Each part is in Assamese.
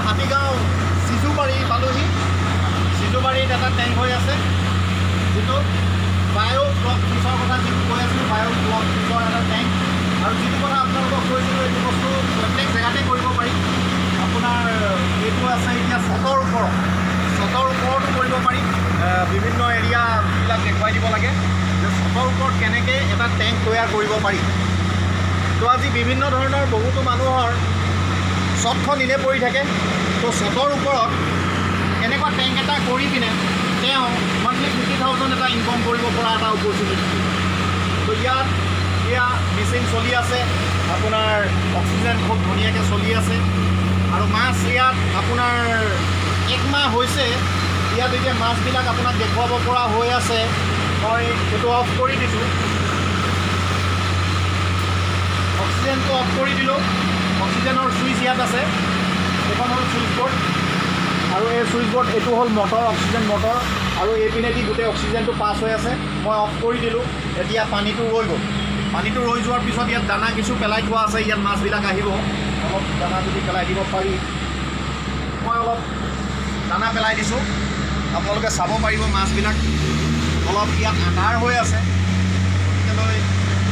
হাতীগাঁও চিজুবাৰী পালোহি। চিজুবাৰীত এটা টেংক হৈ আছে, যিটো বায়ো ব্লক ফিচৰ কথা যিটো কৈ আছিলোঁ, বায়ো ব্লক ফিচৰ এটা টেংক। আৰু যিটো কথা আপোনালোকক কৈছিলোঁ, এইটো বস্তু প্ৰত্যেক জেগাতে কৰিব পাৰি। আপোনাৰ এইটো আছে এতিয়া ছটৰ ওপৰতো কৰিব পাৰি। বিভিন্ন এৰিয়াবিলাক দেখুৱাই দিব লাগে যে ছটৰ ওপৰত কেনেকৈ এটা টেংক তৈয়াৰ কৰিব পাৰি। তো আজি বিভিন্ন ধৰণৰ বহুতো মানুহৰ ছটখন ইনে পৰি থাকে। তো ছটৰ ওপৰত এনেকুৱা টেংক এটা কৰি পিনে তেওঁ মান্থলি 50,000 এটা ইনকম কৰিব পৰা এটা অপৰচুনিটি। তো ইয়াত এয়া মেচিন চলি আছে, আপোনাৰ অক্সিজেন খুব ধুনীয়াকৈ চলি আছে। আৰু মাছ ইয়াত আপোনাৰ 1 মাহ হৈছে, ইয়াত এতিয়া মাছবিলাক আপোনাক দেখুৱাব পৰা হৈ আছে। মই সেইটো অফ কৰি দিছোঁ, অক্সিজেনটো অফ কৰি দিলোঁ। অক্সিজেনৰ ছুইচ ইয়াত আছে, এইখন হ'ল ছুইচ বৰ্ড। আৰু এই ছুইচ বৰ্ড এইটো হ'ল মটৰ, অক্সিজেন মটৰ। আৰু এইপিনেদি গোটেই অক্সিজেনটো পাছ হৈ আছে। মই অফ কৰি দিলোঁ। এতিয়া পানীটো ৰৈ গ'ল। পানীটো ৰৈ যোৱাৰ পিছত ইয়াত দানা কিছু পেলাই থোৱা আছে। ইয়াত মাছবিলাক আহিব, অলপ দানা যদি পেলাই দিব পাৰি। মই অলপ দানা পেলাই দিছোঁ, আপোনালোকে চাব পাৰিব মাছবিলাক। অলপ ইয়াত আন্ধাৰ হৈ আছে, গতিকেলৈ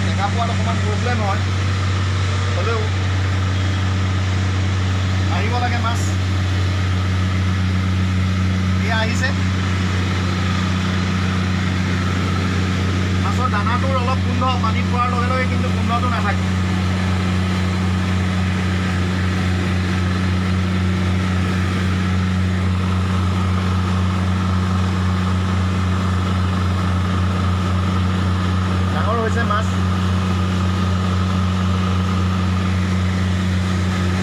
দেখা পোৱাত অকণমান প্ৰব্লেম হয়, হ'লেও আহিব লাগে মাছ। এয়া আহিছে। মাছৰ দানাটোৰ অলপ গোন্ধ, পানীত পৰাৰ লগে লগে কিন্তু গোন্ধটো নাথাকে। ডাঙৰ হৈছে মাছ,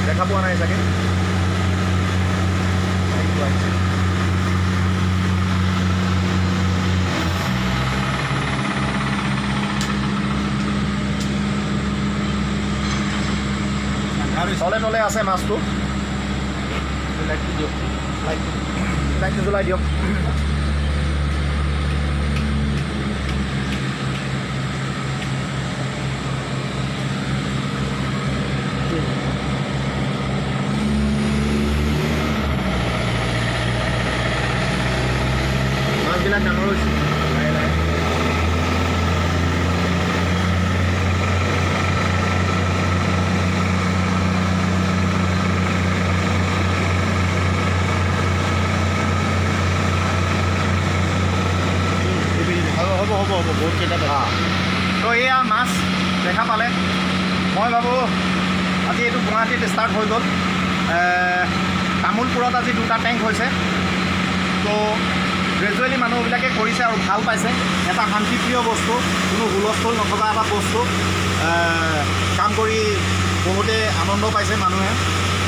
দেখা পোৱা নাই চাগে। তলে তলে আছে মাছটো। লাইটটো দিয়ক, লাইটটো জ্বলাই দিয়ক। মাছবিলাক ডাঙৰ হৈছে লাহে লাহে। হ'ব বহুত কেইটা। তো এয়া মাছ দেখা পালে। মই ভাবোঁ আজি এইটো গুৱাহাটীত ষ্টাৰ্ট হৈ গ'ল। তামোলপুৰত আজি 2টা টেংক হৈছে। তো গ্ৰেজুৱেলি মানুহবিলাকে কৰিছে আৰু ভাল পাইছে। এটা শান্তিপ্ৰিয় বস্তু, কোনো হুলস্থুল নথকা এটা বস্তু। কাম কৰি বহুতে আনন্দ পাইছে মানুহে।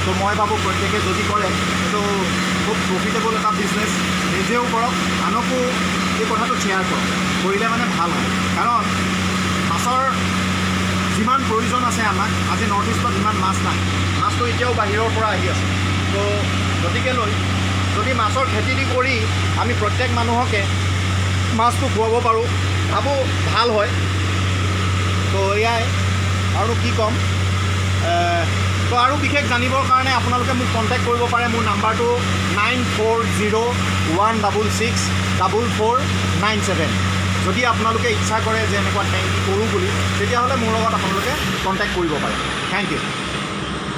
তো মই ভাবোঁ প্ৰত্যেকে যদি কৰে এইটো খুব প্ৰফিটেবল এটা বিজনেছ। নিজেও কৰক, আনকো এই কথাটো শ্বেয়াৰ কৰক, কৰিলে মানে ভাল হয়। কাৰণ মাছৰ যিমান প্ৰয়োজন আছে আমাক, আজি নৰ্থ ইষ্টত ইমান মাছ নাই। মাছটো এতিয়াও বাহিৰৰ পৰা আহি আছে। তো গতিকেলৈ যদি মাছৰ খেতি কৰি আমি প্ৰত্যেক মানুহকে মাছটো খুৱাব পাৰোঁ, ভাবোঁ ভাল হয়। তো এয়াই, আৰু কি ক'ম। তো আৰু বিশেষ জানিবৰ কাৰণে আপোনালোকে মোক কণ্টেক্ট কৰিব পাৰে। মোৰ নাম্বাৰটো 9401664497। যদি আপোনালোকে ইচ্ছা কৰে যে এনেকুৱা টেংকি কৰোঁ বুলি, তেতিয়াহ'লে মোৰ লগত আপোনালোকে কণ্টেক্ট কৰিব পাৰে। Thank U.